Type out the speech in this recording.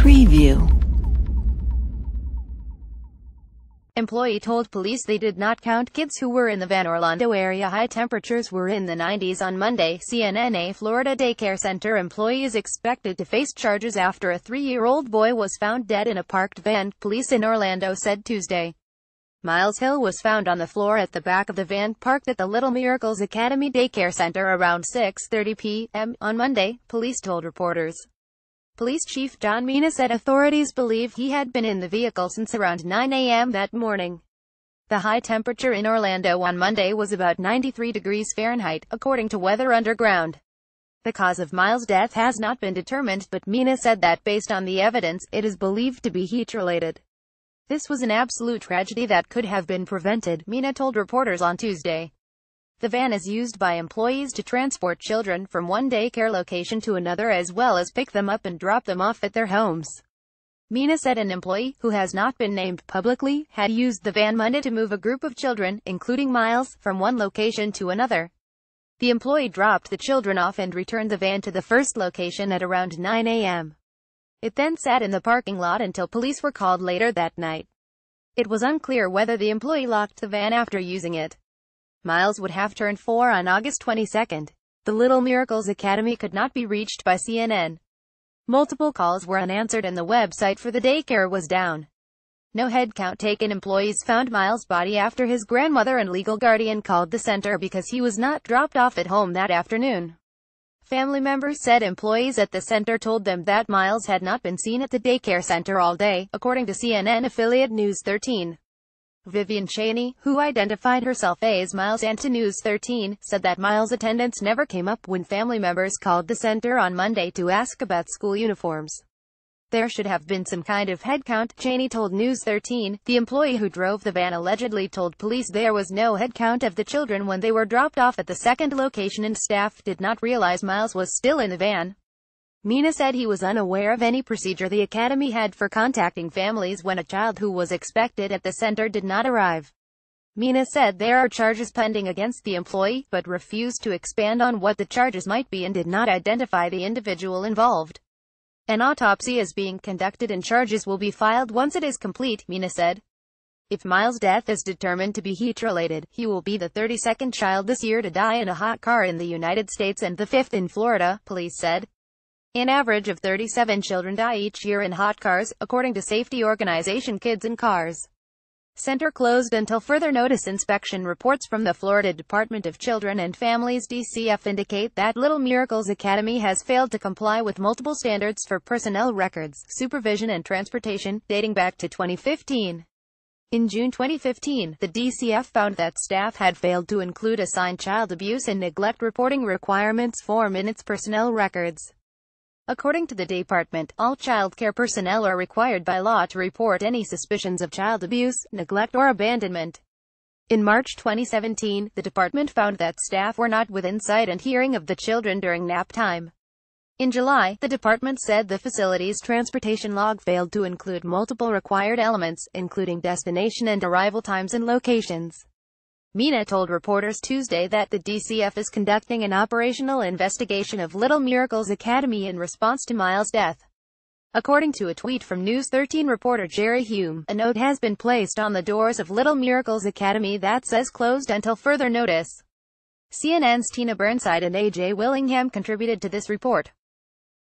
Preview. Employee told police they did not count kids who were in the van. Orlando area high temperatures were in the 90s on Monday. CNN. A Florida daycare center employee is expected to face charges after a 3-year-old boy was found dead in a parked van, police in Orlando said Tuesday. Miles Hill was found on the floor at the back of the van parked at the Little Miracles Academy Daycare Center around 6:30 p.m. on Monday, police told reporters. Police Chief John Mina said authorities believe he had been in the vehicle since around 9 a.m. that morning. The high temperature in Orlando on Monday was about 93 degrees Fahrenheit, according to Weather Underground. The cause of Miles' death has not been determined, but Mina said that based on the evidence, it is believed to be heat-related. This was an absolute tragedy that could have been prevented, Mina told reporters on Tuesday. The van is used by employees to transport children from one daycare location to another as well as pick them up and drop them off at their homes. Mina said an employee, who has not been named publicly, had used the van Monday to move a group of children, including Miles, from one location to another. The employee dropped the children off and returned the van to the first location at around 9 a.m. It then sat in the parking lot until police were called later that night. It was unclear whether the employee locked the van after using it. Miles would have turned 4 on August 22. The Little Miracles Academy could not be reached by CNN. Multiple calls were unanswered and the website for the daycare was down. No head count taken. Employees found Miles' body after his grandmother and legal guardian called the center because he was not dropped off at home that afternoon. Family members said employees at the center told them that Miles had not been seen at the daycare center all day, according to CNN affiliate News 13. Vivian Cheney, who identified herself as Miles' aunt to News 13, said that Miles' attendance never came up when family members called the center on Monday to ask about school uniforms. There should have been some kind of head count, Cheney told News 13. The employee who drove the van allegedly told police there was no head count of the children when they were dropped off at the second location and staff did not realize Miles was still in the van. Mina said he was unaware of any procedure the academy had for contacting families when a child who was expected at the center did not arrive. Mina said there are charges pending against the employee, but refused to expand on what the charges might be and did not identify the individual involved. An autopsy is being conducted and charges will be filed once it is complete, Mina said. If Miles' death is determined to be heat-related, he will be the 32nd child this year to die in a hot car in the United States and the 5th in Florida, police said. An average of 37 children die each year in hot cars, according to safety organization Kids in Cars. Center closed until further notice. Inspection reports from the Florida Department of Children and Families DCF indicate that Little Miracles Academy has failed to comply with multiple standards for personnel records, supervision and transportation, dating back to 2015. In June 2015, the DCF found that staff had failed to include a signed child abuse and neglect reporting requirements form in its personnel records. According to the department, all child care personnel are required by law to report any suspicions of child abuse, neglect or abandonment. In March 2017, the department found that staff were not within sight and hearing of the children during nap time. In July, the department said the facility's transportation log failed to include multiple required elements, including destination and arrival times and locations. Mina told reporters Tuesday that the DCF is conducting an operational investigation of Little Miracles Academy in response to Miles' death. According to a tweet from News 13 reporter Jerry Hume, a note has been placed on the doors of Little Miracles Academy that says closed until further notice. CNN's Tina Burnside and AJ Willingham contributed to this report.